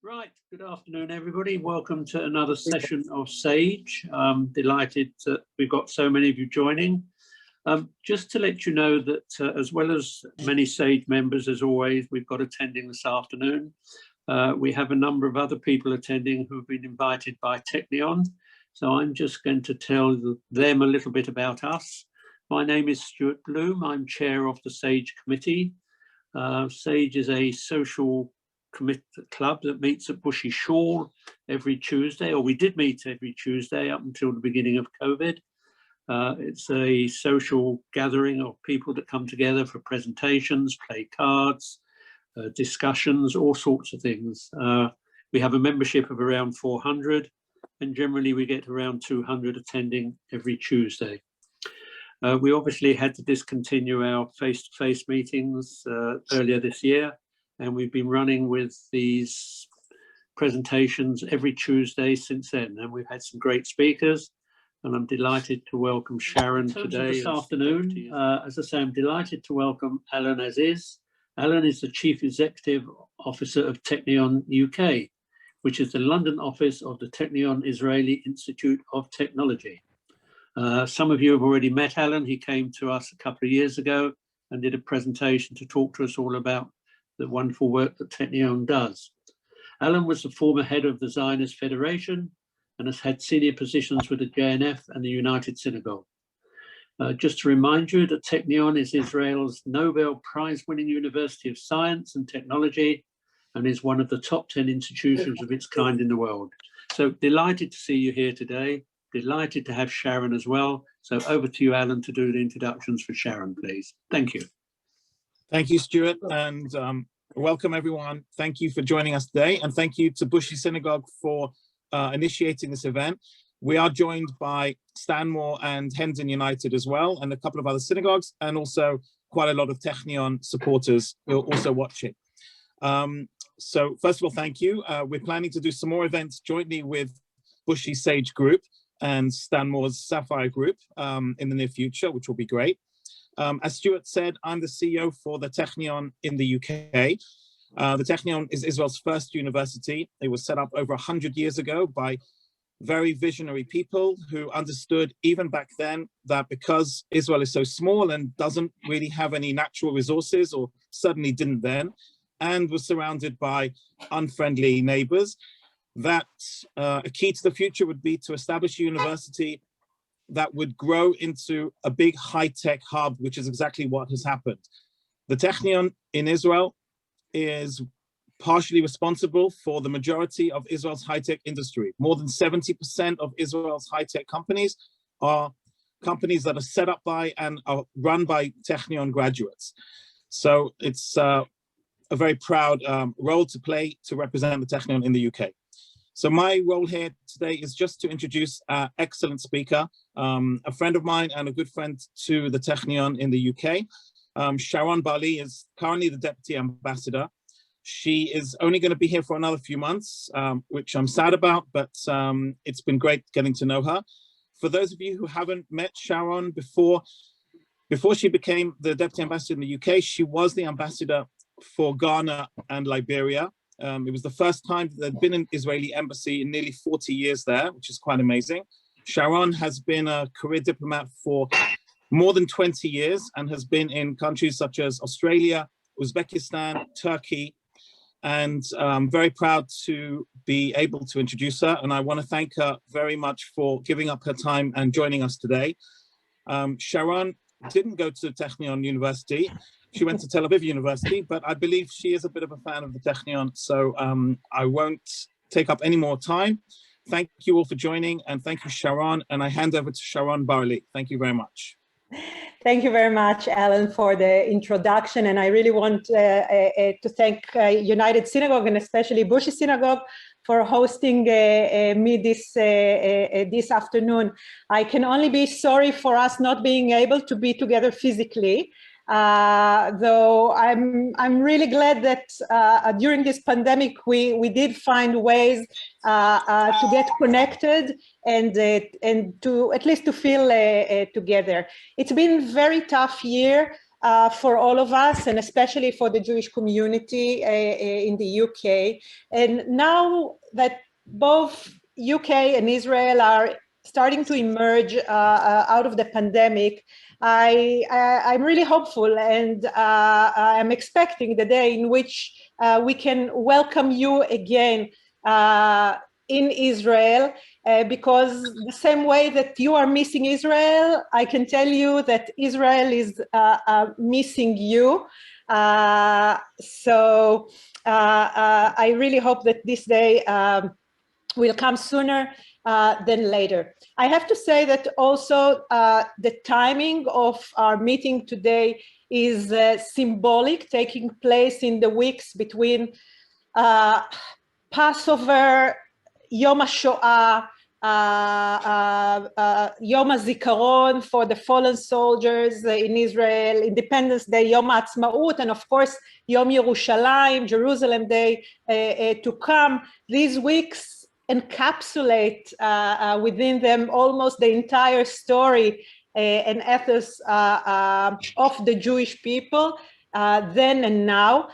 Right, good afternoon, everybody. Welcome to another session of SAGE. Delighted that we've got so many of you joining. Just to let you know that as well as many SAGE members, as always, we've got attending this afternoon. We have a number of other people attending who've been invited by Technion. So I'm just going to tell them a little bit about us. My name is Stuart Bloom. I'm chair of the SAGE committee. SAGE is a social club that meets at Bushy Shaw every Tuesday, or we did meet every Tuesday up until the beginning of COVID. It's a social gathering of people that come together for presentations, play cards, discussions, all sorts of things. We have a membership of around 400, and generally we get around 200 attending every Tuesday. We obviously had to discontinue our face-to-face meetings earlier this year, and we've been running with these presentations every Tuesday since then. And we've had some great speakers, and I'm delighted to welcome Sharon today this afternoon. As I say, I'm delighted to welcome Alan Aziz. Alan is the Chief Executive Officer of Technion UK, which is the London office of the Technion Israeli Institute of Technology. Some of you have already met Alan. He came to us a couple of years ago and did a presentation to talk to us all about the wonderful work that Technion does. Alan was the former head of the Zionist Federation and has had senior positions with the JNF and the United Synagogue. Just to remind you that Technion is Israel's Nobel Prize-winning University of Science and Technology and is one of the top 10 institutions of its kind in the world. So delighted to see you here today. Delighted to have Sharon as well. So over to you, Alan, to do the introductions for Sharon, please. Thank you. Thank you, Stuart, and welcome everyone. Thank you for joining us today, and thank you to Bushy Synagogue for initiating this event. We are joined by Stanmore and Hendon United as well, and a couple of other synagogues, and also quite a lot of Technion supporters who are also watching. So first of all, thank you. We're planning to do some more events jointly with Bushy Sage Group and Stanmore's Sapphire Group in the near future, which will be great. As Stuart said, I'm the CEO for the Technion in the UK. The Technion is Israel's first university. It was set up over 100 years ago by very visionary people who understood even back then that because Israel is so small and doesn't really have any natural resources, or certainly didn't then, and was surrounded by unfriendly neighbors, that a key to the future would be to establish a university that would grow into a big high-tech hub, which is exactly what has happened. The Technion in Israel is partially responsible for the majority of Israel's high-tech industry. More than 70% of Israel's high-tech companies are companies that are set up by and are run by Technion graduates. So it's a very proud role to play to represent the Technion in the UK. So my role here today is just to introduce our excellent speaker, a friend of mine and a good friend to the Technion in the UK. Sharon Bali is currently the Deputy Ambassador. She is only going to be here for another few months, which I'm sad about, but it's been great getting to know her. For those of you who haven't met Sharon before she became the Deputy Ambassador in the UK, she was the ambassador for Ghana and Liberia. It was the first time that there'd been an Israeli embassy in nearly 40 years there, which is quite amazing. Sharon has been a career diplomat for more than 20 years and has been in countries such as Australia, Uzbekistan, Turkey, and I'm very proud to be able to introduce her. And I want to thank her very much for giving up her time and joining us today. Sharon didn't go to Technion University. She went to Tel Aviv University, but I believe she is a bit of a fan of the Technion, so I won't take up any more time. Thank you all for joining, and thank you, Sharon, and I hand over to Sharon Barley. Thank you very much. Thank you very much, Alan, for the introduction, and I really want to thank United Synagogue and especially Bushy Synagogue for hosting me this afternoon. I can only be sorry for us not being able to be together physically. Though I'm really glad that during this pandemic we did find ways to get connected and to at least to feel together. It's been a very tough year for all of us, and especially for the Jewish community in the UK. And now that both UK and Israel are starting to emerge out of the pandemic, I'm really hopeful, and I'm expecting the day in which we can welcome you again in Israel, because the same way that you are missing Israel, I can tell you that Israel is missing you. So I really hope that this day will come sooner than later. I have to say that also the timing of our meeting today is symbolic, taking place in the weeks between Passover, Yom HaShoah, Yom HaZikaron for the fallen soldiers in Israel, Independence Day, Yom HaAtzmaut, and of course, Yom Yerushalayim, Jerusalem Day to come. These weeks encapsulate within them almost the entire story and ethos of the Jewish people then and now.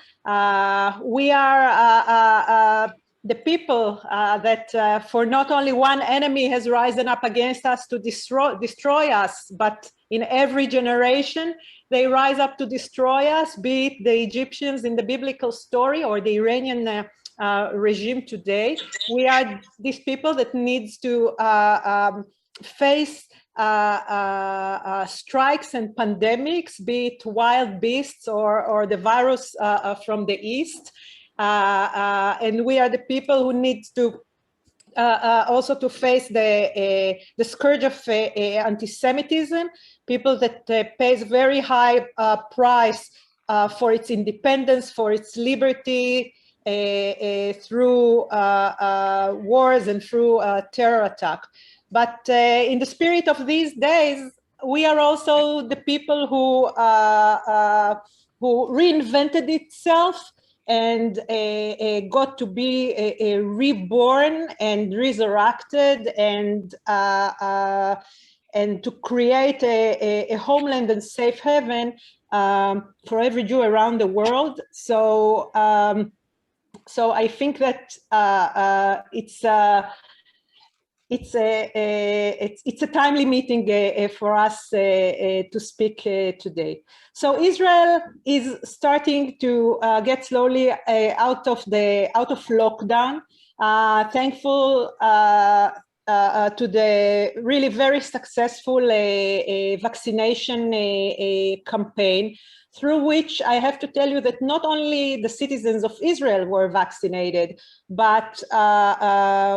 We are the people that for not only one enemy has risen up against us to destroy us, but in every generation, they rise up to destroy us, be it the Egyptians in the biblical story or the Iranian regime today. We are these people that needs to face strikes and pandemics, be it wild beasts or the virus from the east. And we are the people who need to also to face the scourge of anti-Semitism, people that pays very high price for its independence, for its liberty, through wars and through terror attack. But in the spirit of these days, we are also the people who reinvented itself and got to be reborn and resurrected, and to create a homeland and safe haven for every Jew around the world. So, so I think that it's a timely meeting for us to speak today. So Israel is starting to get slowly out of lockdown. Thankful to the really very successful vaccination campaign, through which I have to tell you that not only the citizens of Israel were vaccinated, but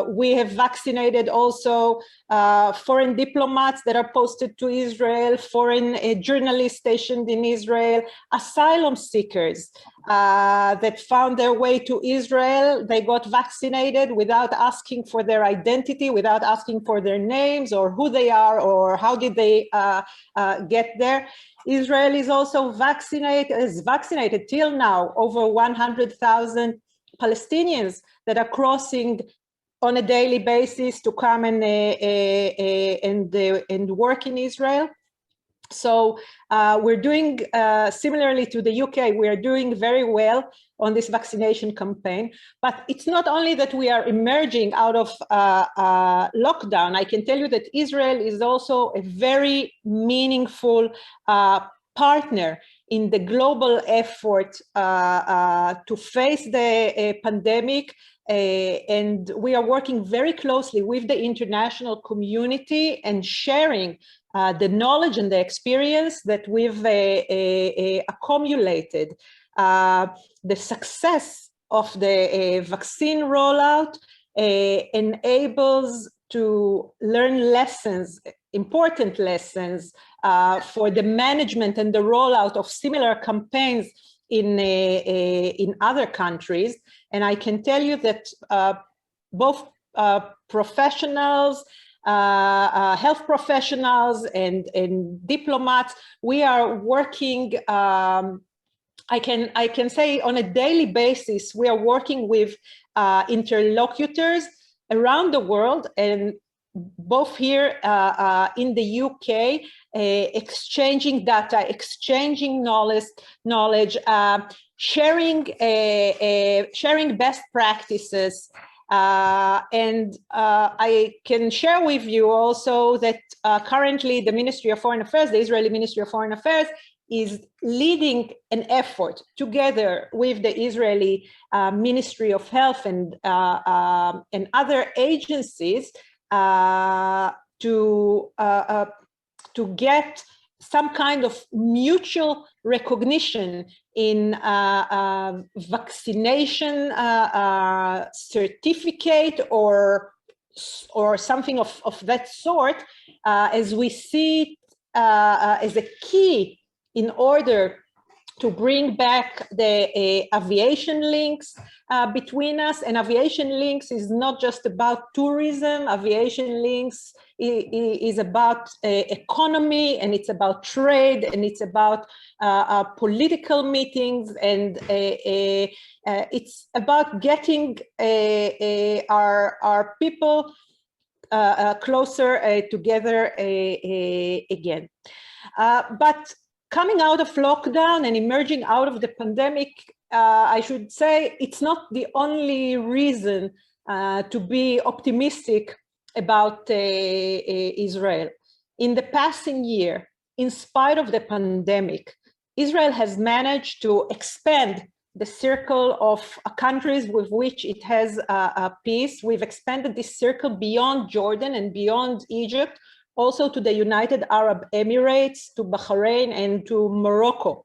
we have vaccinated also foreign diplomats that are posted to Israel, foreign journalists stationed in Israel, asylum seekers that found their way to Israel. They got vaccinated without asking for their identity, without asking for their names or who they are or how did they get there. Israel is also vaccinated till now over 100,000 Palestinians that are crossing on a daily basis to come and work in Israel. So we're doing, similarly to the UK, we are doing very well on this vaccination campaign. But it's not only that we are emerging out of lockdown. I can tell you that Israel is also a very meaningful partner in the global effort to face the pandemic. And we are working very closely with the international community and sharing the knowledge and the experience that we've accumulated. The success of the vaccine rollout enables to learn lessons, important lessons for the management and the rollout of similar campaigns in other countries. And I can tell you that both professionals, health professionals and diplomats, we are working, I can say on a daily basis, we are working with interlocutors around the world, and both here in the UK, exchanging data, exchanging knowledge, sharing best practices. And I can share with you also that currently the Ministry of Foreign Affairs, the Israeli Ministry of Foreign Affairs, is leading an effort together with the Israeli Ministry of Health and other agencies to get some kind of mutual recognition in vaccination certificate or something of that sort, as we see it as a key in order to bring back the aviation links between us. And aviation links is not just about tourism. Aviation links is about economy, and it's about trade, and it's about political meetings, and it's about getting our people closer together again. But coming out of lockdown and emerging out of the pandemic, I should say it's not the only reason to be optimistic about Israel. In the passing year, in spite of the pandemic, Israel has managed to expand the circle of countries with which it has a peace. We've expanded this circle beyond Jordan and beyond Egypt, also to the United Arab Emirates, to Bahrain, and to Morocco.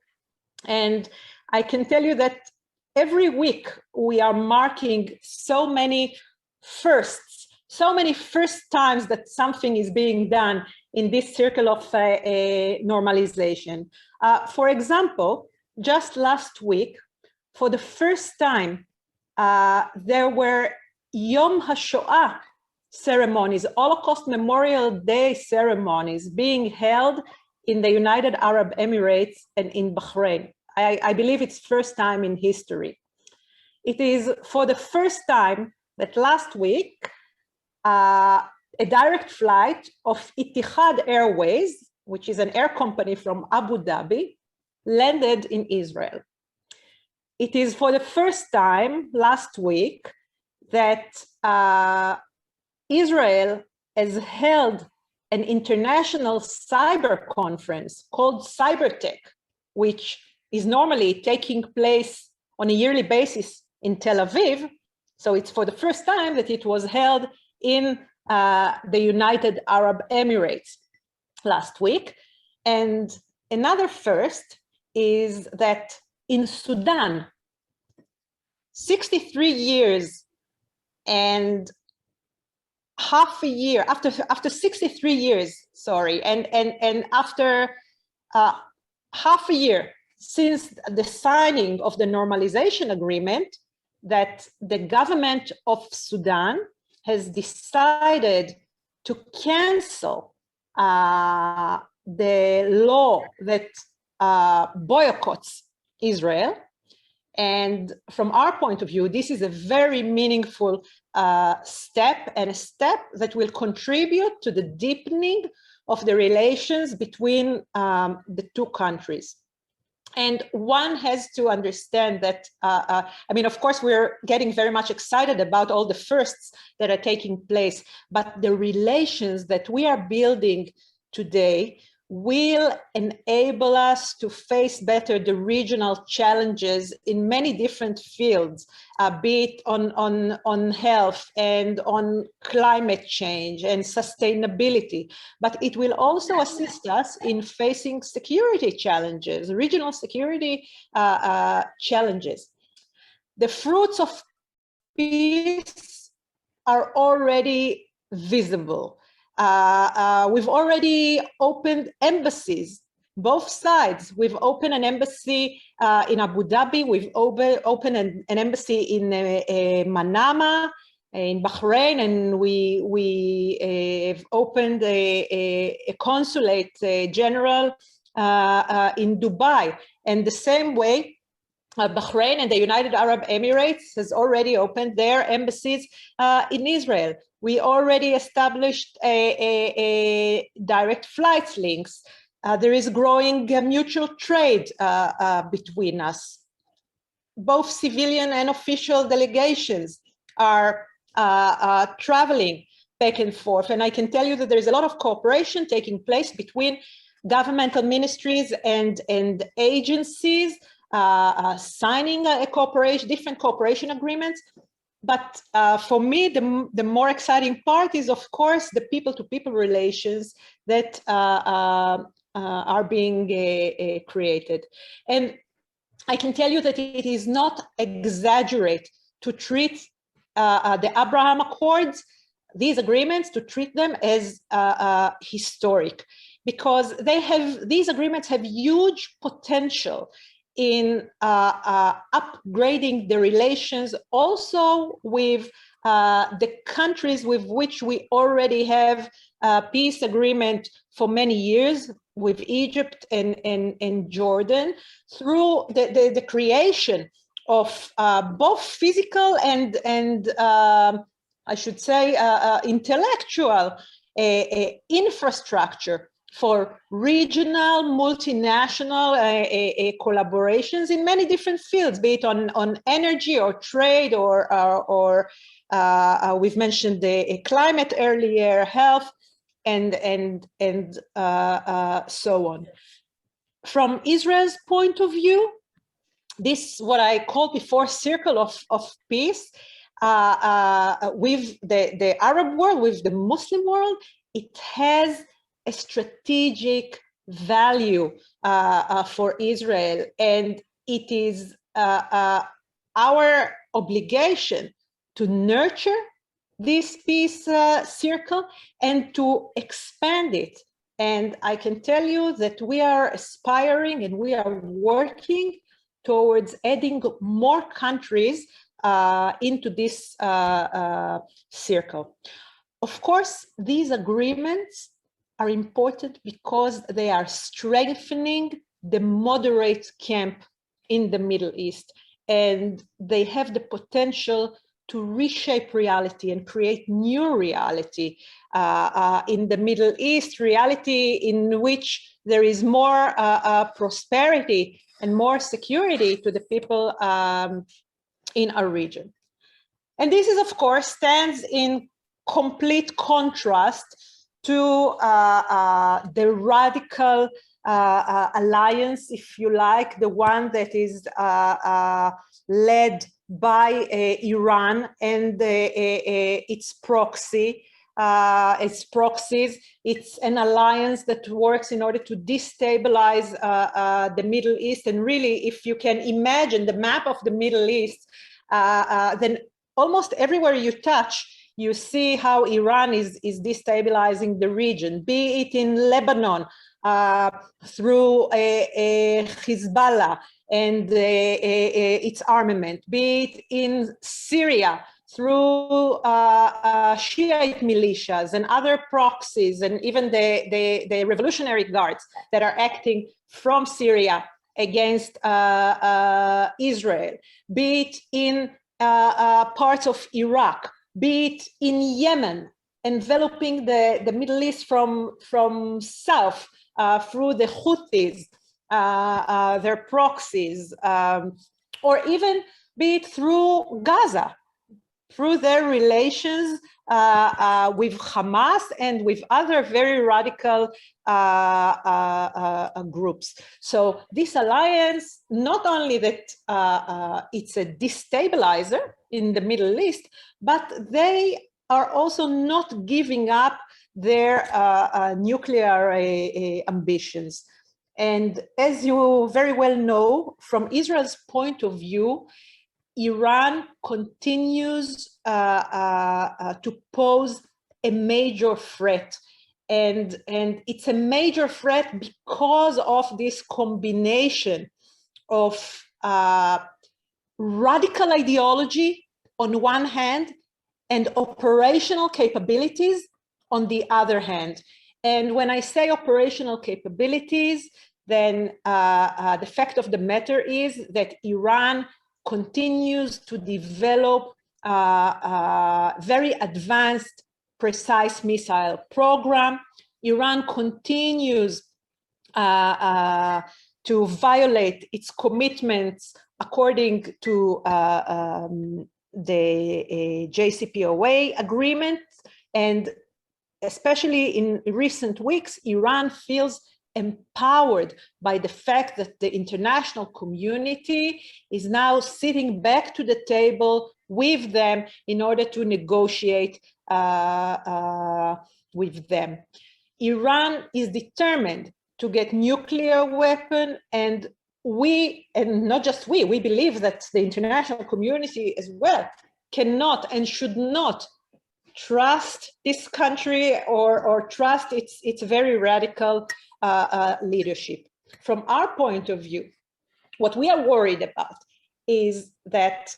And I can tell you that every week we are marking so many firsts, so many first times that something is being done in this circle of normalization. For example, just last week, for the first time, there were Yom HaShoah ceremonies, Holocaust Memorial Day ceremonies being held in the United Arab Emirates and in Bahrain. I believe it's first time in history. It is for the first time that last week, a direct flight of Etihad Airways, which is an air company from Abu Dhabi, landed in Israel. It is for the first time last week that Israel has held an international cyber conference called Cybertech, which is normally taking place on a yearly basis in Tel Aviv. So it's for the first time that it was held in the United Arab Emirates last week. And another first is that in Sudan, 63 years and half a year after 63 years, sorry, and after half a year since the signing of the normalization agreement, that the government of Sudan has decided to cancel the law that boycotts Israel. And from our point of view, this is a very meaningful step, and a step that will contribute to the deepening of the relations between the two countries. And one has to understand that, I mean, of course, we're getting very much excited about all the firsts that are taking place, but the relations that we are building today will enable us to face better the regional challenges in many different fields, be it on health and on climate change and sustainability. But it will also assist us in facing security challenges, regional security challenges. The fruits of peace are already visible. We've already opened embassies, both sides. We've opened an embassy in Abu Dhabi. We've opened an embassy in Manama, in Bahrain, and we have opened a consulate general in Dubai. And the same way, Bahrain and the United Arab Emirates has already opened their embassies in Israel. We already established a direct flights links. There is growing mutual trade between us. Both civilian and official delegations are traveling back and forth. And I can tell you that there's a lot of cooperation taking place between governmental ministries and agencies, signing different cooperation agreements. But for me, the more exciting part is, of course, the people-to-people relations that are being created. And I can tell you that it is not exaggerate to treat the Abraham Accords, these agreements, to treat them as historic, because these agreements have huge potential in upgrading the relations also with the countries with which we already have peace agreement for many years, with Egypt and Jordan, through the creation of both physical and I should say intellectual infrastructure for regional, multinational collaborations in many different fields, be it on energy or trade or we've mentioned the climate earlier, health, and so on. From Israel's point of view, this, what I called before, circle of peace, with the Arab world, with the Muslim world, it has a strategic value for Israel, and it is our obligation to nurture this peace circle and to expand it. And I can tell you that we are aspiring and we are working towards adding more countries into this circle. Of course, these agreements are important because they are strengthening the moderate camp in the Middle East, and they have the potential to reshape reality and create new reality in the Middle East, reality in which there is more prosperity and more security to the people in our region. And this is, of course, stands in complete contrast to the radical alliance, if you like, the one that is led by Iran and its proxies. It's an alliance that works in order to destabilize the Middle East. And really, if you can imagine the map of the Middle East, then almost everywhere you touch, you see how Iran is destabilizing the region, be it in Lebanon, through Hezbollah and its armament, be it in Syria through Shiite militias and other proxies, and even the Revolutionary Guards that are acting from Syria against Israel, be it in parts of Iraq, be it in Yemen, enveloping the Middle East from south through the Houthis, their proxies, or even be it through Gaza, through their relations with Hamas and with other very radical groups. So this alliance, not only that it's a destabilizer in the Middle East, but they are also not giving up their nuclear ambitions. And as you very well know, from Israel's point of view, Iran continues to pose a major threat. And it's a major threat because of this combination of radical ideology on one hand and operational capabilities on the other hand. And when I say operational capabilities, then the fact of the matter is that Iran continues to develop very advanced, precise missile program. Iran continues to violate its commitments according to the JCPOA agreement, and especially in recent weeks, Iran feels empowered by the fact that the international community is now sitting back to the table with them in order to negotiate with them. Iran is determined to get nuclear weapon, and we, and not just we believe that the international community as well cannot and should not trust this country or trust its very radical leadership. From our point of view, what we are worried about is that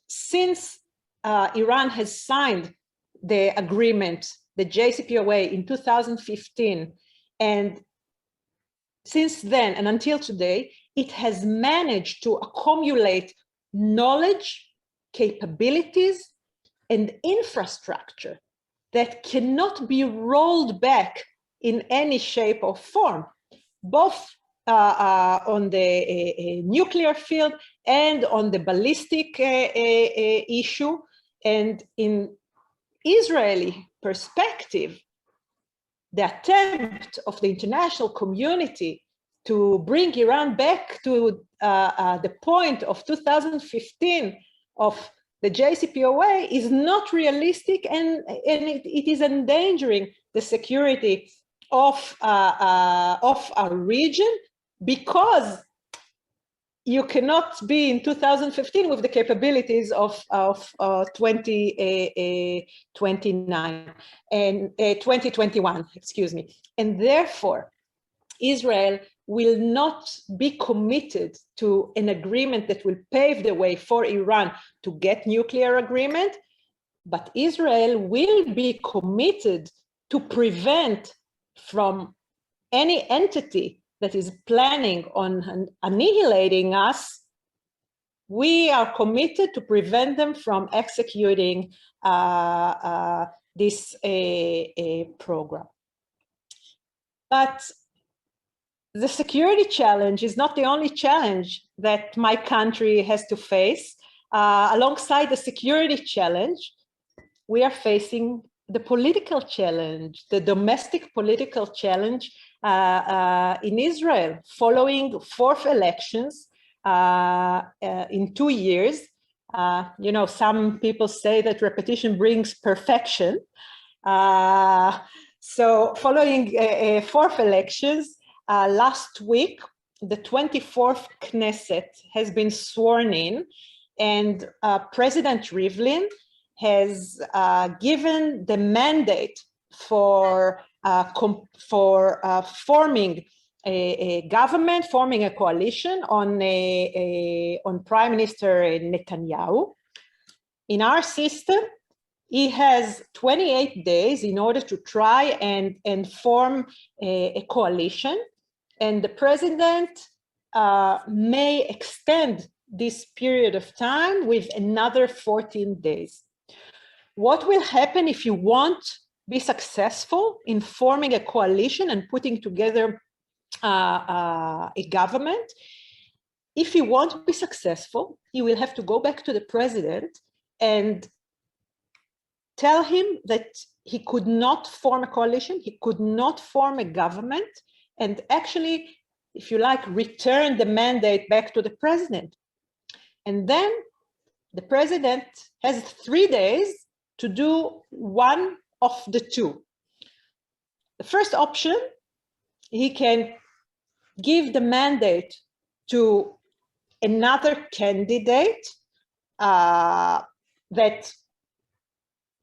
since Iran has signed the agreement, the JCPOA, in 2015, and since then and until today, it has managed to accumulate knowledge, capabilities, and infrastructure that cannot be rolled back in any shape or form, both on the nuclear field and on the ballistic issue. And in Israeli perspective, the attempt of the international community to bring Iran back to the point of 2015 of the JCPOA is not realistic, and it is endangering the security of our region, because you cannot be in 2015 with the capabilities of 2029 and 2021, excuse me. And therefore, Israel will not be committed to an agreement that will pave the way for Iran to get nuclear agreement, but Israel will be committed to prevent from any entity that is planning on annihilating us. We are committed to prevent them from executing this program. But the security challenge is not the only challenge that my country has to face. Alongside the security challenge, we are facing the political challenge, the domestic political challenge in Israel, following fourth elections in 2 years. You know, some people say that repetition brings perfection. So following fourth elections, last week, the 24th Knesset has been sworn in, and President Rivlin has given the mandate for forming a government, forming a coalition on Prime Minister Netanyahu. In our system, he has 28 days in order to try and form a coalition, and the president may extend this period of time with another 14 days. What will happen if you won't be successful in forming a coalition and putting together a government? If you won't be successful, you will have to go back to the president and tell him that he could not form a coalition, he could not form a government, and actually, if you like, return the mandate back to the president. And then the president has 3 days to do one of the two. The first option, he can give the mandate to another candidate that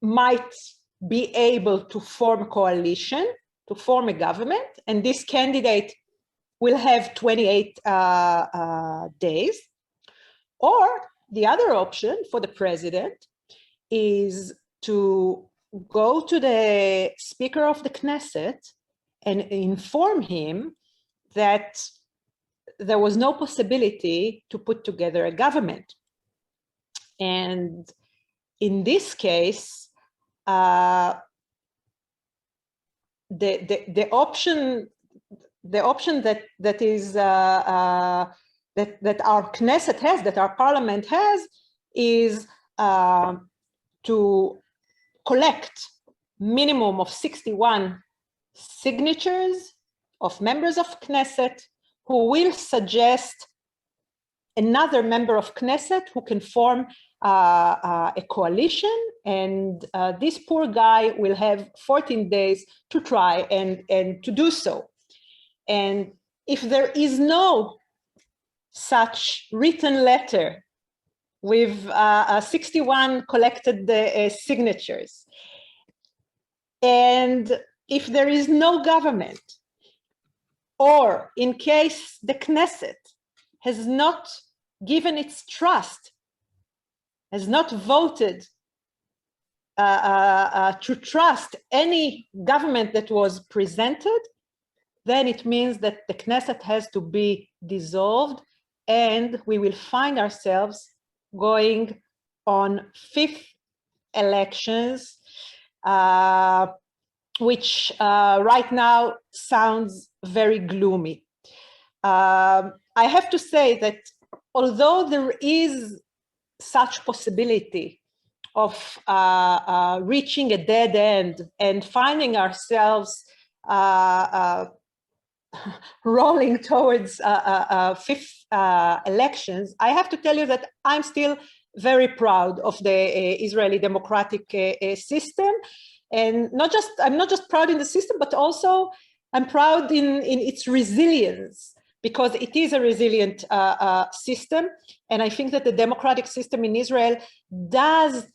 might be able to form a coalition, to form a government, and this candidate will have 28 days. Or the other option for the president is to go to the Speaker of the Knesset and inform him that there was no possibility to put together a government. And in this case, the option that is that our Knesset has, that our parliament has, is to collect minimum of 61 signatures of members of Knesset who will suggest another member of Knesset who can form a coalition, and this poor guy will have 14 days to try and to do so. And if there is no such written letter with 61 collected signatures, and if there is no government, or in case the Knesset has not given its trust, has not voted to trust any government that was presented, then it means that the Knesset has to be dissolved, and we will find ourselves going on 5th elections, which right now sounds very gloomy. I have to say that although there is such possibility of reaching a dead end and finding ourselves rolling towards 5th elections, I have to tell you that I'm still very proud of the Israeli democratic system. And I'm not just proud in the system, but also I'm proud in its resilience, because it is a resilient system. And I think that the democratic system in Israel does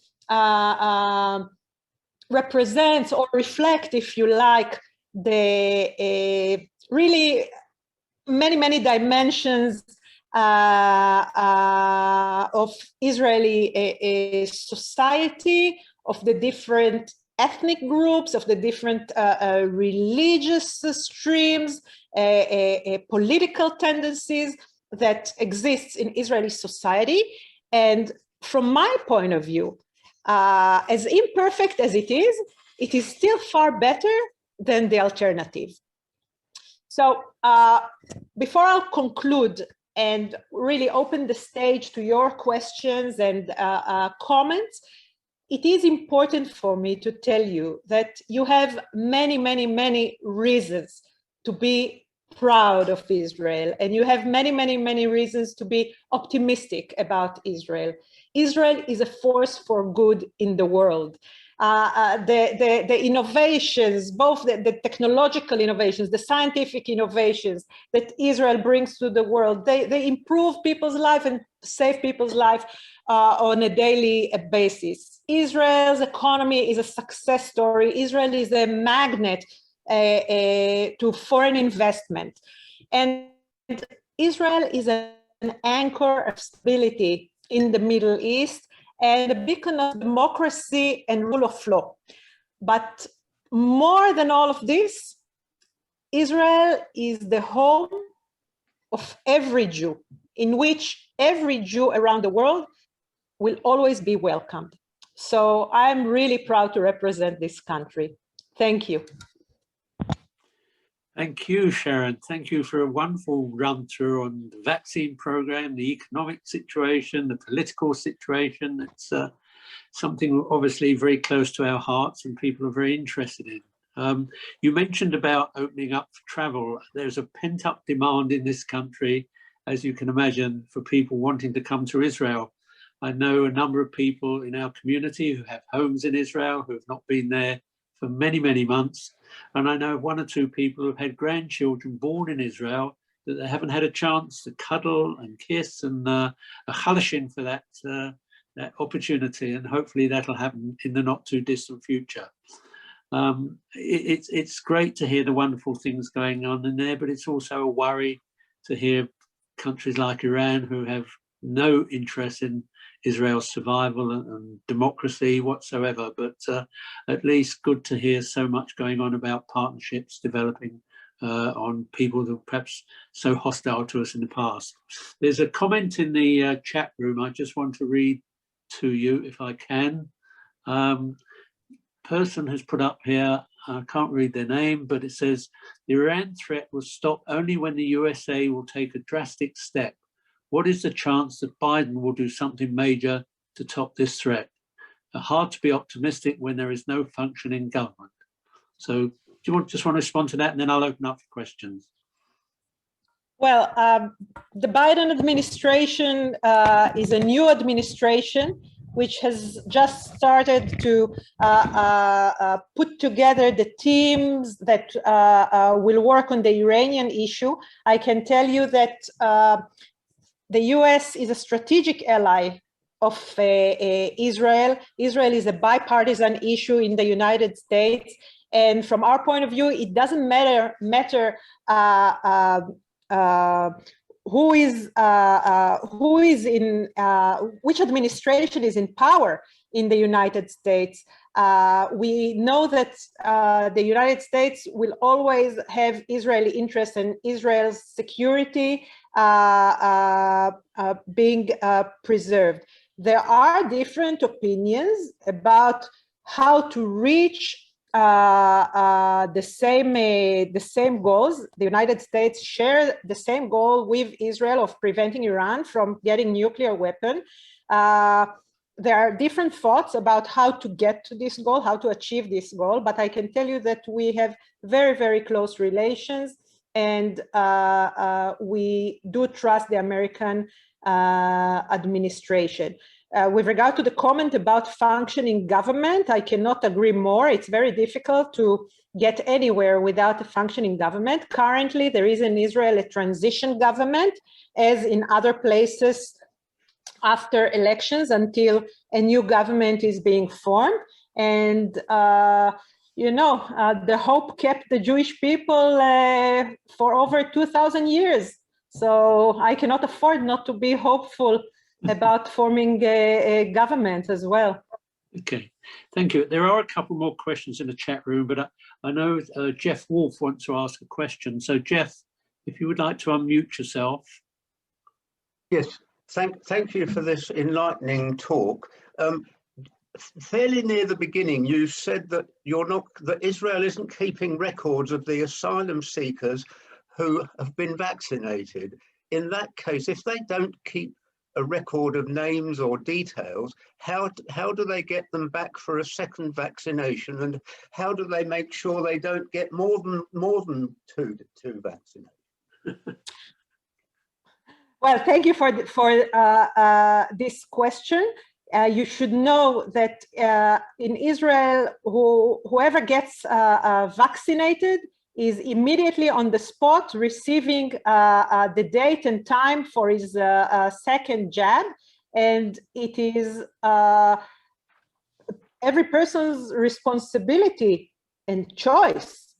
represent or reflect, if you like, the really many dimensions of Israeli society, of the different ethnic groups, of the different religious streams, political tendencies that exists in Israeli society. And from my point of view, as imperfect as it is still far better than the alternative. So before I'll conclude and really open the stage to your questions and comments, it is important for me to tell you that you have many reasons to be proud of Israel, and you have many reasons to be optimistic about Israel. Israel is a force for good in the world. The innovations, both the technological innovations, the scientific innovations that Israel brings to the world, they improve people's life and save people's life on a daily basis. Israel's economy is a success story. Israel is a magnet to foreign investment. And Israel is an anchor of stability in the Middle East and a beacon of democracy and rule of law. But more than all of this, Israel is the home of every Jew, in which every Jew around the world will always be welcomed. So I'm really proud to represent this country. Thank you. Thank you, Sharon. Thank you for a wonderful run through on the vaccine program, the economic situation, the political situation. It's something obviously very close to our hearts and people are very interested in. You mentioned about opening up for travel. There's a pent-up demand in this country, as you can imagine, for people wanting to come to Israel. I know a number of people in our community who have homes in Israel who have not been there for many months. And I know one or two people who've had grandchildren born in Israel that they haven't had a chance to cuddle and kiss, and a chalashin for that opportunity. And hopefully that'll happen in the not too distant future. It's great to hear the wonderful things going on in there, but it's also a worry to hear countries like Iran who have no interest in Israel's survival and democracy whatsoever, but at least good to hear so much going on about partnerships developing on people that were perhaps so hostile to us in the past. There's a comment in the chat room I just want to read to you if I can. Person has put up here, I can't read their name, but it says, the Iran threat will stop only when the USA will take a drastic step. What is the chance that Biden will do something major to top this threat? Hard to be optimistic when there is no functioning government. So do you just want to respond to that, and then I'll open up for questions. Well, the Biden administration is a new administration which has just started to put together the teams that will work on the Iranian issue. I can tell you that the US is a strategic ally of Israel. Israel is a bipartisan issue in the United States. And from our point of view, it doesn't matter who is in which administration is in power in the United States. We know that the United States will always have Israeli interests and Israel's security being preserved. There are different opinions about how to reach the same goals. The United States share the same goal with Israel of preventing Iran from getting nuclear weapon. There are different thoughts about how to get to this goal, how to achieve this goal, but I can tell you that we have very, very close relations, and we do trust the American administration. With regard to the comment about functioning government, I cannot agree more. It's very difficult to get anywhere without a functioning government. Currently, there is in Israel a transition government, as in other places after elections, until a new government is being formed. And, the hope kept the Jewish people for over 2,000 years. So I cannot afford not to be hopeful about forming a government as well. Okay, thank you. There are a couple more questions in the chat room, but I know Jeff Wolf wants to ask a question. So Jeff, if you would like to unmute yourself. Yes, thank you for this enlightening talk. Fairly near the beginning, you said that that Israel isn't keeping records of the asylum seekers who have been vaccinated. In that case, if they don't keep a record of names or details, how do they get them back for a second vaccination, and how do they make sure they don't get more than two vaccinations? Well, thank you for this question. You should know that in Israel, whoever gets vaccinated is immediately on the spot receiving the date and time for his second jab. And it is every person's responsibility and choice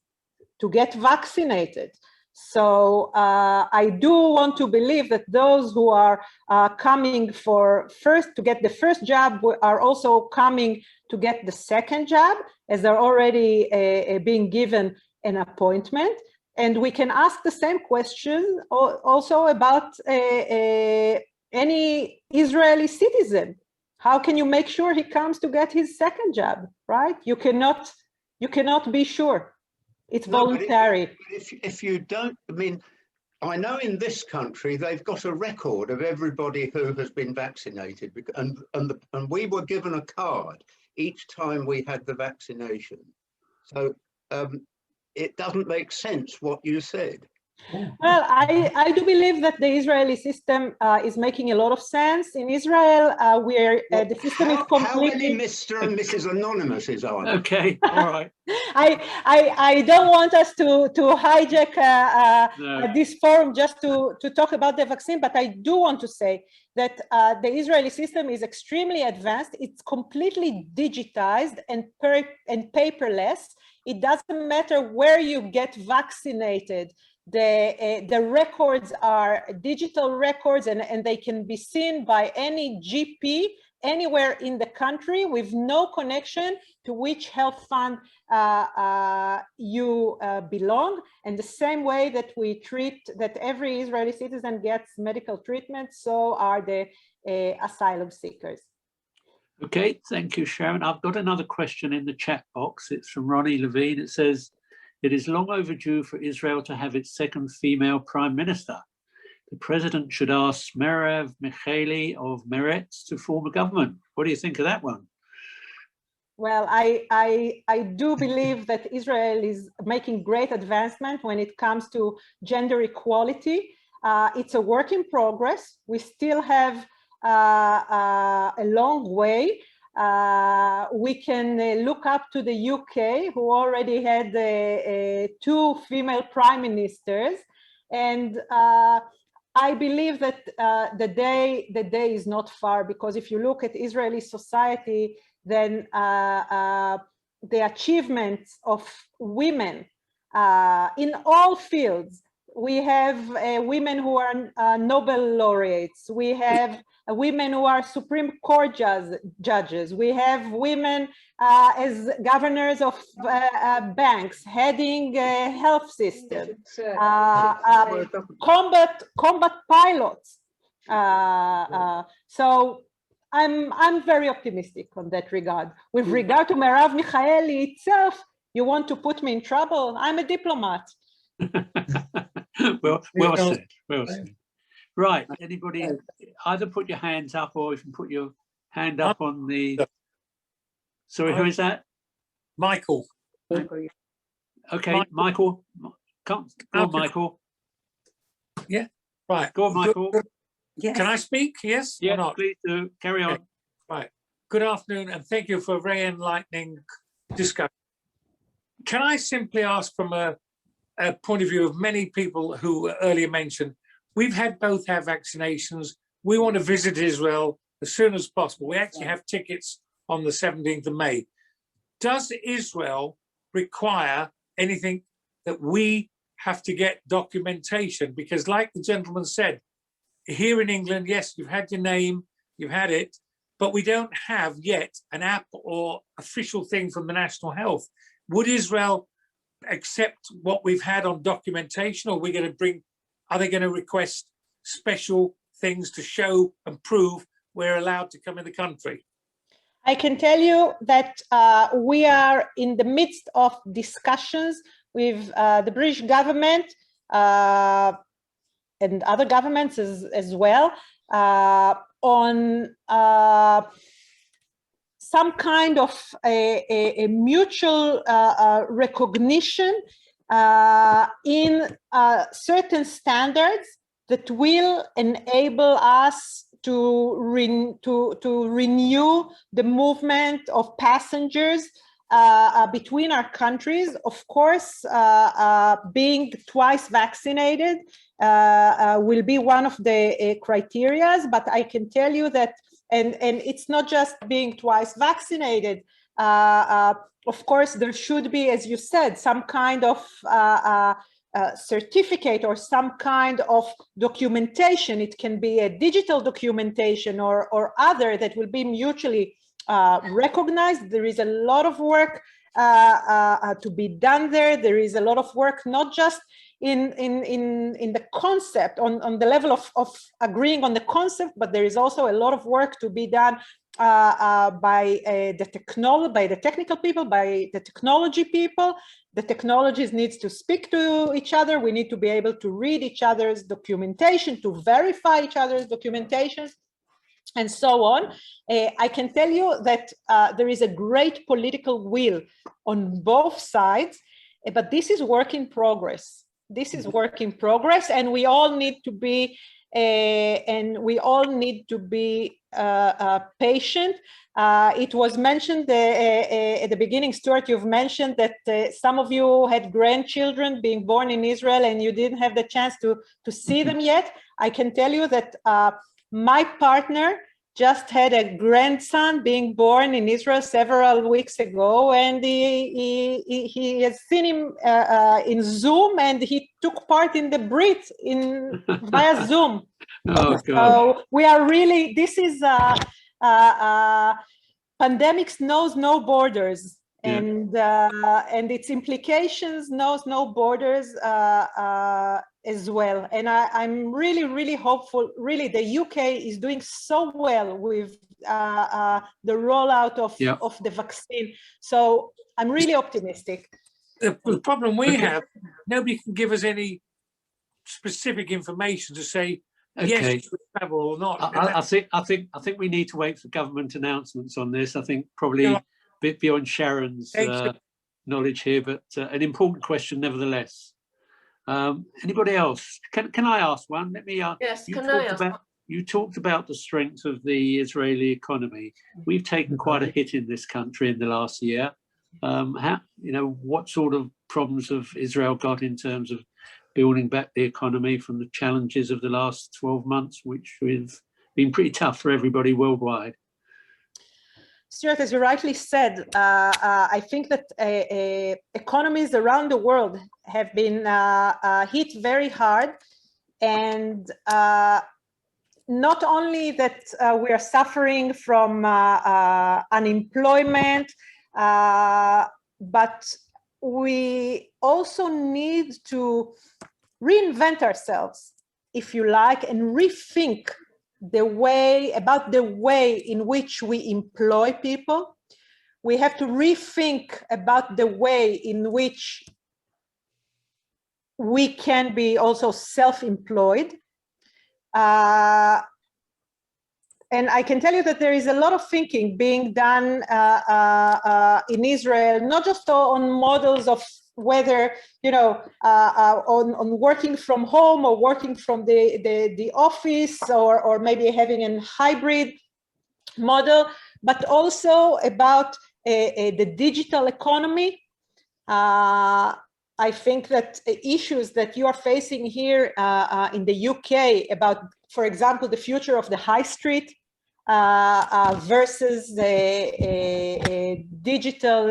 to get vaccinated. So I do want to believe that those who are coming to get the first jab are also coming to get the second jab, as they're already being given an appointment. And we can ask the same question also about any Israeli citizen. How can you make sure he comes to get his second jab, right? You cannot be sure. It's voluntary. But if you don't, I mean, I know in this country they've got a record of everybody who has been vaccinated, and we were given a card each time we had the vaccination. So it doesn't make sense what you said. Well, I do believe that the Israeli system is making a lot of sense. In Israel, where the system is completely... How many Mr. and Mrs. Anonymouses are there? Okay, all right. I don't want us to hijack this forum just to talk about the vaccine, but I do want to say that the Israeli system is extremely advanced. It's completely digitized and paperless. It doesn't matter where you get vaccinated. The records are digital records, and they can be seen by any GP anywhere in the country with no connection to which health fund you belong. And the same way that we treat, that every Israeli citizen gets medical treatment, so are the asylum seekers. Okay, thank you, Sharon. I've got another question in the chat box. It's from Ronnie Levine. It says, it is long overdue for Israel to have its second female prime minister. The president should ask Merav Michaeli of Meretz to form a government. What do you think of that one? Well, I do believe that Israel is making great advancement when it comes to gender equality. It's a work in progress. We still have a long way. We can look up to the UK, who already had 2 female prime ministers, and I believe that the day is not far, because if you look at Israeli society, then the achievements of women in all fields. We have women who are Nobel laureates. We have women who are Supreme Court judges. We have women as governors of banks, heading health systems, combat pilots. So I'm very optimistic on that regard. With regard to Merav Michaeli itself, you want to put me in trouble? I'm a diplomat. well said, well said. Right, anybody, either put your hands up or you can put your hand up on the, sorry, who is that? Michael. Okay, Michael, come on, Michael. Yeah, right. Go on, Michael. Yes. Can I speak? Yes yeah, or not? Please do, carry on. Okay. Right, good afternoon and thank you for a very enlightening discussion. Can I simply ask from a point of view of many people who earlier mentioned, we've had both our vaccinations. We want to visit Israel as soon as possible. We actually have tickets on the 17th of May. Does Israel require anything that we have to get documentation? Because like the gentleman said, here in England, yes, you've had your name, you've had it, but we don't have yet an app or official thing from the National Health. Would Israel accept what we've had on documentation, or are we going to bring, are they going to request special things to show and prove we're allowed to come in the country? I can tell you that we are in the midst of discussions with the British government and other governments as well on some kind of a mutual recognition in certain standards that will enable us to renew the movement of passengers between our countries. Of course, being twice vaccinated will be one of the criteria, but I can tell you that, and it's not just being twice vaccinated. Of course, there should be, as you said, some kind of certificate or some kind of documentation. It can be a digital documentation or other that will be mutually recognized. There is a lot of work to be done there. There is a lot of work, not just in the concept, on the level of agreeing on the concept, but there is also a lot of work to be done by the technical people, by the technology people. The technologies needs to speak to each other. We need to be able to read each other's documentation, to verify each other's documentations, and so on. I can tell you that there is a great political will on both sides, but this is work in progress. This is work in progress, and we all need to be patient. It was mentioned at the beginning, Stuart, you've mentioned that some of you had grandchildren being born in Israel and you didn't have the chance to see them yet. I can tell you that my partner just had a grandson being born in Israel several weeks ago, and he has seen him in Zoom, and he took part in the Brit via Zoom. Oh, God. So we are really, this is pandemics knows no borders, Yeah. and its implications knows no borders as well. And I'm really, really hopeful. Really, the UK is doing so well with the rollout of the vaccine. So I'm really optimistic. The problem we have, nobody can give us any specific information to say yes, Okay. you should travel or not. I think we need to wait for government announcements on this. I think probably Yeah. a bit beyond Sharon's knowledge here, but an important question nevertheless. Anybody else? Can I ask one? Let me. Yes, You talked about the strength of the Israeli economy. We've taken quite a hit in this country in the last year. What sort of problems have Israel got in terms of building back the economy from the challenges of the last 12 months, which have been pretty tough for everybody worldwide? Stuart, as you rightly said, I think that economies around the world have been hit very hard, and not only that we are suffering from unemployment, but we also need to reinvent ourselves, if you like, and rethink the way in which we employ people. We have to rethink about the way in which we can be also self-employed. And I can tell you that there is a lot of thinking being done in Israel, not just on models of whether, on working from home or working from the office, or maybe having a hybrid model, but also about the digital economy. I think that issues that you are facing here in the UK about, for example, the future of the high street versus the digital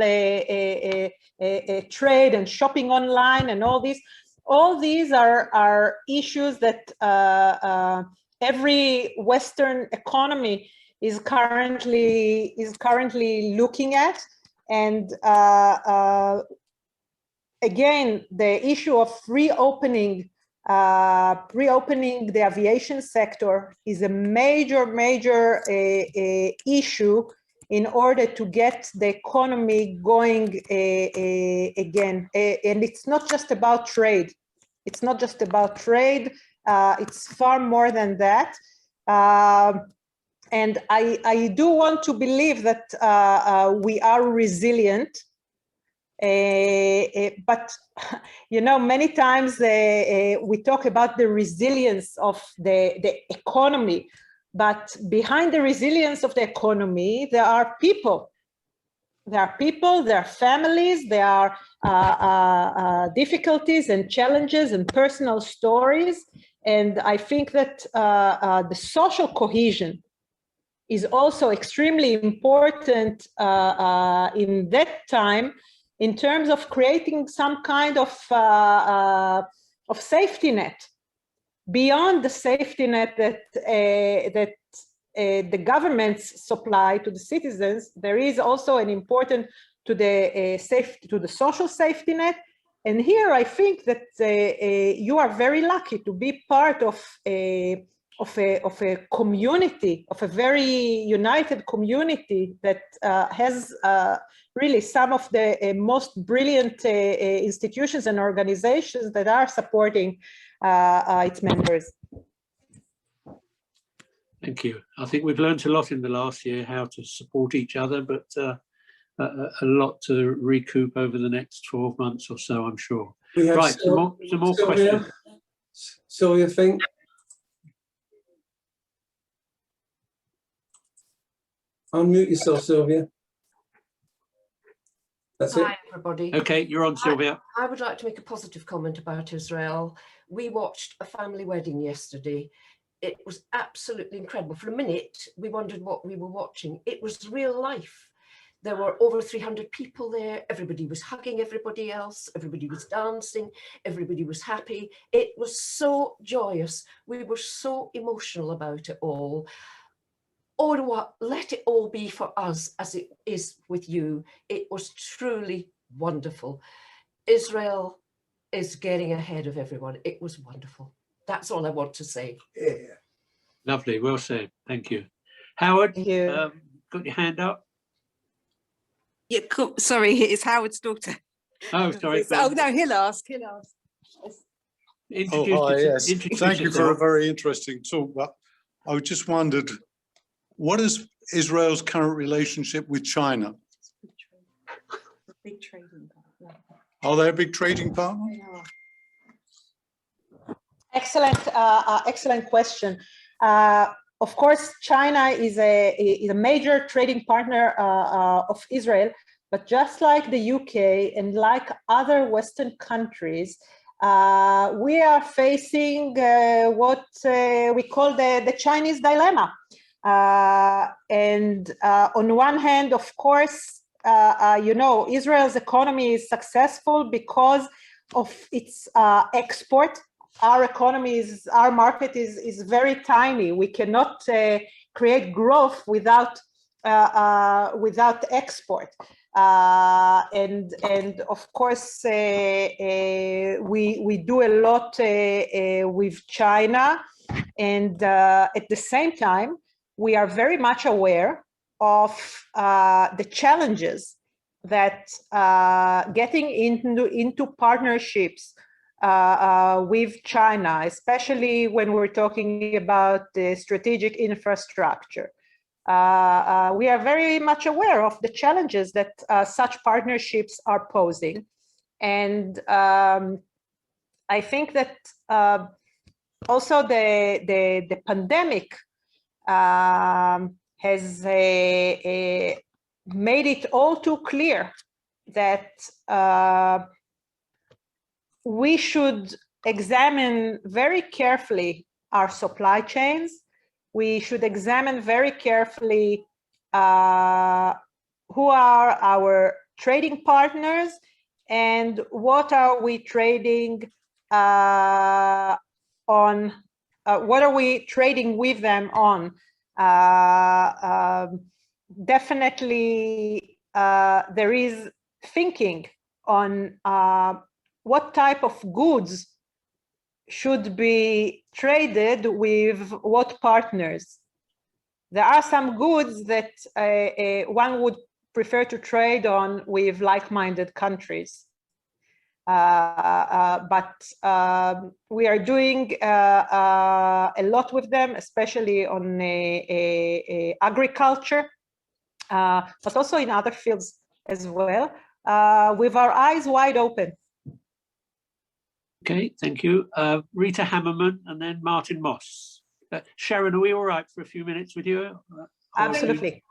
trade and shopping online and all these are issues that every Western economy is currently looking at. And again, the issue of reopening the aviation sector is a major issue in order to get the economy going again. And it's not just about trade. It's not just about trade. It's far more than that. And I do want to believe that we are resilient. But many times we talk about the resilience of the economy, but behind the resilience of the economy, there are people. There are people, there are families, there are difficulties and challenges and personal stories. And I think that the social cohesion is also extremely important in that time, in terms of creating some kind of safety net beyond the safety net that the governments supply to the citizens. There is also an important to the social safety net. And here I think that you are very lucky to be part of a community, of a very united community that has really some of the most brilliant institutions and organizations that are supporting its members. Thank you. I think we've learned a lot in the last year how to support each other, but a lot to recoup over the next 12 months or so, I'm sure. Right, some more questions. Sylvia, think. Unmute yourself, Sylvia. That's it. Hi, everybody. Okay, you're on, Sylvia. I would like to make a positive comment about Israel. We watched a family wedding yesterday. It was absolutely incredible. For a minute, we wondered what we were watching. It was real life. There were over 300 people there. Everybody was hugging everybody else. Everybody was dancing. Everybody was happy. It was so joyous. We were so emotional about it all. oh, what, let it all be for us as it is with you. It was truly wonderful. Israel is getting ahead of everyone. It was wonderful. That's all I want to say. Yeah. Lovely, well said. Thank you. Howard, Thank you. got your hand up? Yeah, cool. Sorry, it's Howard's daughter. Oh, sorry. Oh no, he'll ask. Introduce Oh, hi, yourself- yes. introduce Thank you for a yourself. very interesting talk. But I just wondered, what is Israel's current relationship with China? Big trading partner. Are they a big trading partner? Excellent question. Of course, China is a major trading partner of Israel, but just like the UK and like other Western countries, we are facing what we call the Chinese dilemma. And on one hand, of course, Israel's economy is successful because of its export. Our economy our market is very tiny. We cannot create growth without export. And of course, we do a lot with China, and at the same time, we are very much aware of the challenges that getting into partnerships with China, especially when we're talking about the strategic infrastructure. We are very much aware of the challenges that such partnerships are posing. And I think that also the pandemic has made it all too clear that we should examine very carefully our supply chains. We should examine very carefully who are our trading partners and what are we trading on, what are we trading with them on. Definitely there is thinking on what type of goods should be traded with what partners. There are some goods that one would prefer to trade on with like-minded countries. But we are doing a lot with them, especially on agriculture, but also in other fields as well, with our eyes wide open. Okay, thank you. Rita Hammerman and then Martin Moss. Sharon, are we all right for a few minutes with you? Absolutely.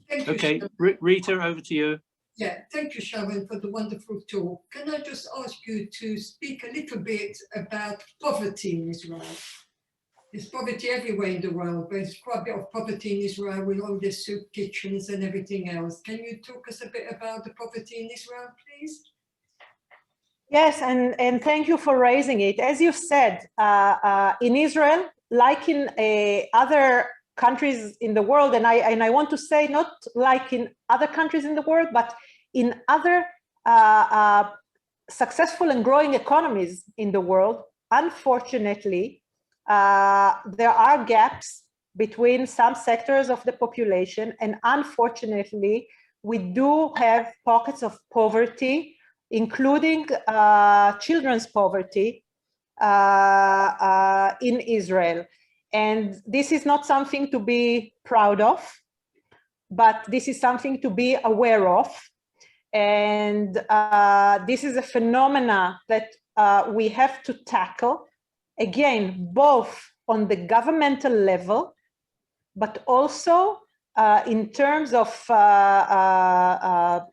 Thank you, Okay, Sharon. Rita, over to you. Yeah, thank you, Sharon, for the wonderful talk. Can I just ask you to speak a little bit about poverty in Israel? There's poverty everywhere in the world, but there's quite a bit of poverty in Israel with all the soup kitchens and everything else. Can you talk us a bit about the poverty in Israel, please? Yes, and thank you for raising it. As you said, in Israel, like in other countries in the world, and I want to say not like in other countries in the world, but in other successful and growing economies in the world, unfortunately, there are gaps between some sectors of the population, and unfortunately, we do have pockets of poverty, including children's poverty in Israel. And this is not something to be proud of, but this is something to be aware of. And this is a phenomena that we have to tackle, again, both on the governmental level, but also in terms of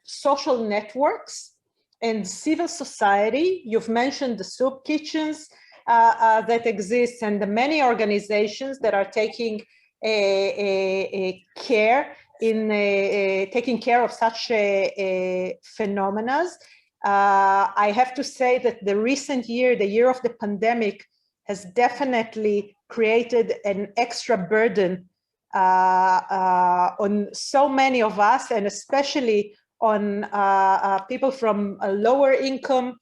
social networks and civil society. You've mentioned the soup kitchens that exist and the many organizations that are taking care taking care of such phenomena. I have to say that the recent year, the year of the pandemic, has definitely created an extra burden on so many of us, and especially on people from a lower income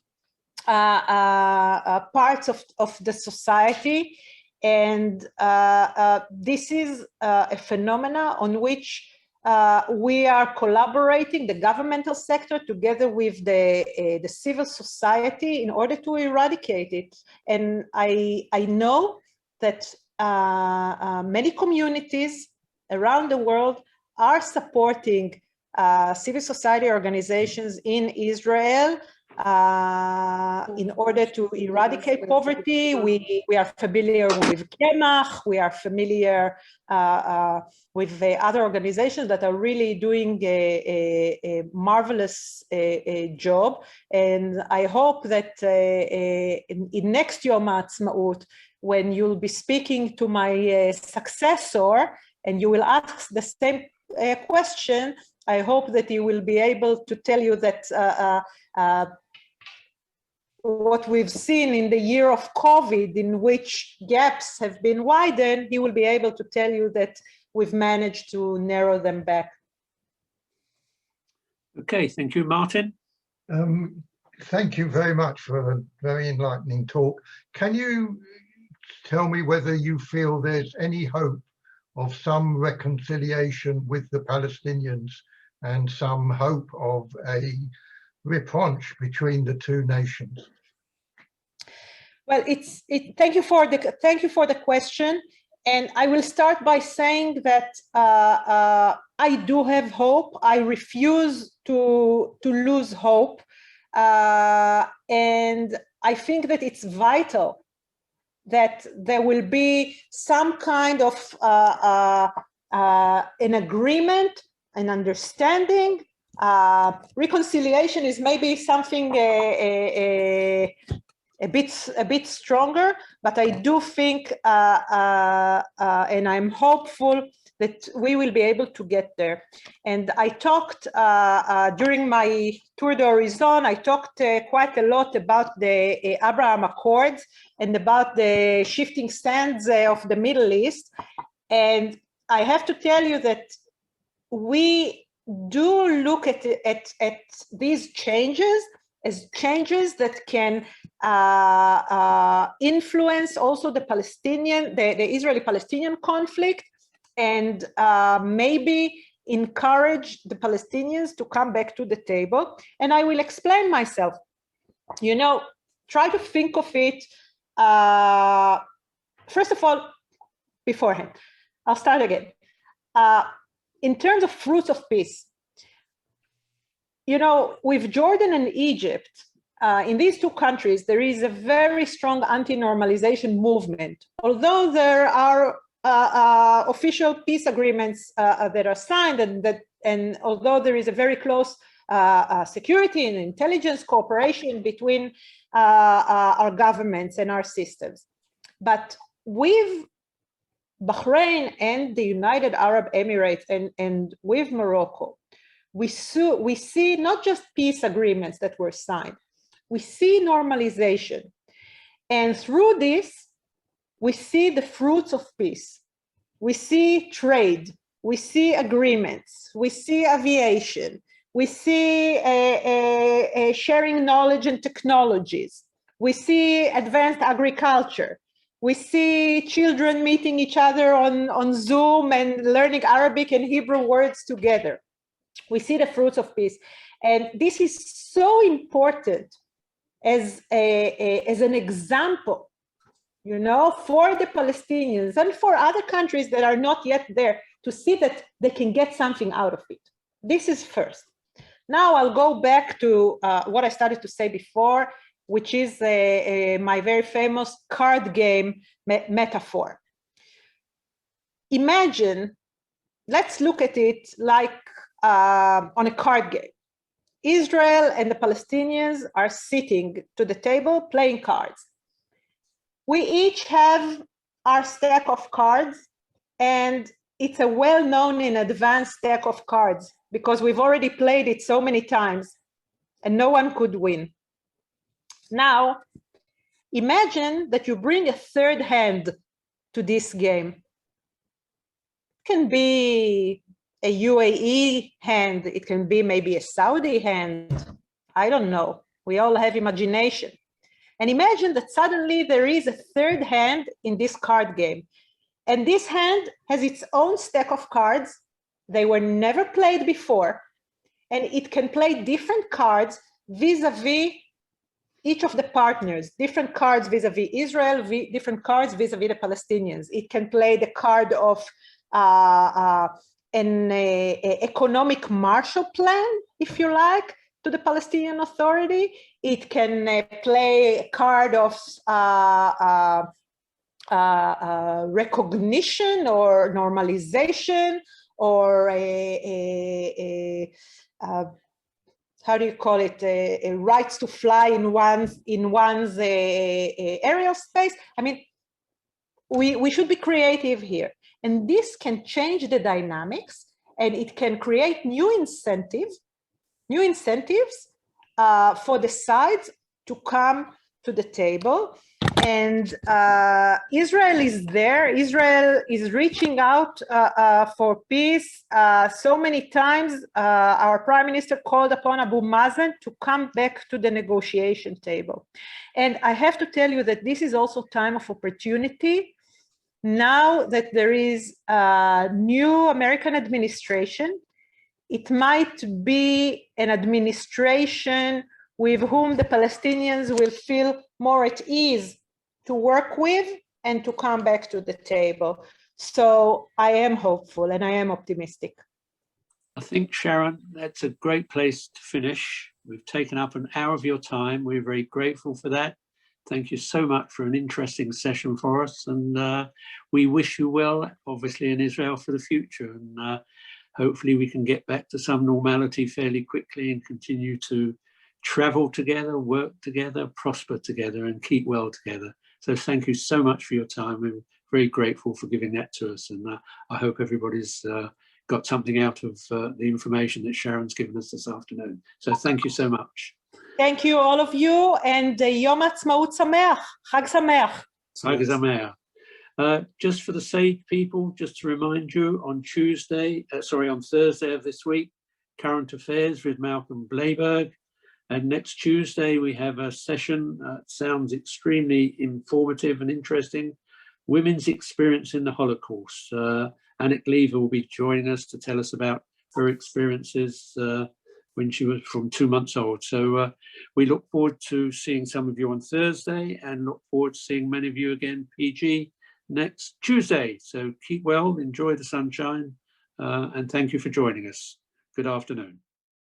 parts of the society. And this is a phenomena on which we are collaborating, the governmental sector, together with the civil society, in order to eradicate it. And I know that many communities around the world are supporting civil society organizations in Israel in order to eradicate poverty. We are familiar with Kemach, we are familiar with other organizations that are really doing a marvelous job. And I hope that in next Yom Ha'atzmaut, when you'll be speaking to my successor and you will ask the same question, I hope that he will be able to tell you that what we've seen in the year of COVID, in which gaps have been widened, he will be able to tell you that we've managed to narrow them back. Okay, thank you, Martin. Thank you very much for a very enlightening talk. Can you tell me whether you feel there's any hope of some reconciliation with the Palestinians and some hope of a repanche between the two nations? Well, thank you for the question, and I will start by saying that I do have hope. I refuse to lose hope, and I think that it's vital that there will be some kind of an agreement, an understanding. Reconciliation is maybe something a bit stronger, but I do think, and I'm hopeful that we will be able to get there. And I talked during my tour d'horizon, I talked quite a lot about the Abraham Accords and about the shifting sands of the Middle East. And I have to tell you that we do look at these changes as changes that can influence also the Israeli-Palestinian conflict, and maybe encourage the Palestinians to come back to the table. And I will explain myself. You know, try to think of it, first of all, beforehand. I'll start again. In terms of fruits of peace, you know, with Jordan and Egypt, in these two countries, there is a very strong anti-normalization movement. Although there are official peace agreements that are signed, and although there is a very close security and intelligence cooperation between our governments and our systems. But with Bahrain and the United Arab Emirates and with Morocco, we see not just peace agreements that were signed, we see normalization. And through this, we see the fruits of peace. We see trade, we see agreements, we see aviation, we see sharing knowledge and technologies, we see advanced agriculture, we see children meeting each other on Zoom and learning Arabic and Hebrew words together. We see the fruits of peace. And this is so important as an example, you know, for the Palestinians and for other countries that are not yet there, to see that they can get something out of it. This is first. Now I'll go back to what I started to say before, which is my very famous card game metaphor. Imagine, let's look at it like on a card game. Israel and the Palestinians are sitting to the table playing cards. We each have our stack of cards, and it's a well-known in advance stack of cards because we've already played it so many times and no one could win. Now, imagine that you bring a third hand to this game. can be a UAE hand, it can be maybe a Saudi hand. I don't know. We all have imagination. And imagine that suddenly there is a third hand in this card game. And this hand has its own stack of cards. They were never played before. And it can play different cards vis-a-vis each of the partners, different cards vis-a-vis Israel, different cards vis-a-vis the Palestinians. It can play the card of an economic Marshall Plan, if you like, to the Palestinian Authority. It can play a card of recognition or normalization, or how do you call it, a rights to fly in one's aerial space. I mean, we should be creative here. And this can change the dynamics, and it can create new incentives for the sides to come to the table. And Israel is there. Israel is reaching out for peace. So many times our prime minister called upon Abu Mazen to come back to the negotiation table. And I have to tell you that this is also time of opportunity. Now that there is a new American administration, it might be an administration with whom the Palestinians will feel more at ease to work with and to come back to the table. So I am hopeful and I am optimistic. I think, Sharon, that's a great place to finish. We've taken up an hour of your time. We're very grateful for that. Thank you so much for an interesting session for us. And we wish you well, obviously, in Israel for the future. And hopefully we can get back to some normality fairly quickly and continue to travel together, work together, prosper together, and keep well together. So thank you so much for your time. We're very grateful for giving that to us. And I hope everybody's got something out of the information that Sharon's given us this afternoon. So thank you so much. Thank you, all of you, and Yom Ha'atzmaut Sameach, Chag Sameach. Chag Sameach. Just for the SAGE people, just to remind you, on Thursday of this week, Current Affairs with Malcolm Blayberg. And next Tuesday, we have a session, sounds extremely informative and interesting, Women's Experience in the Holocaust. Annick Lever will be joining us to tell us about her experiences when she was from 2 months old. So we look forward to seeing some of you on Thursday and look forward to seeing many of you again, PG, next Tuesday. So keep well, enjoy the sunshine, and thank you for joining us. Good afternoon.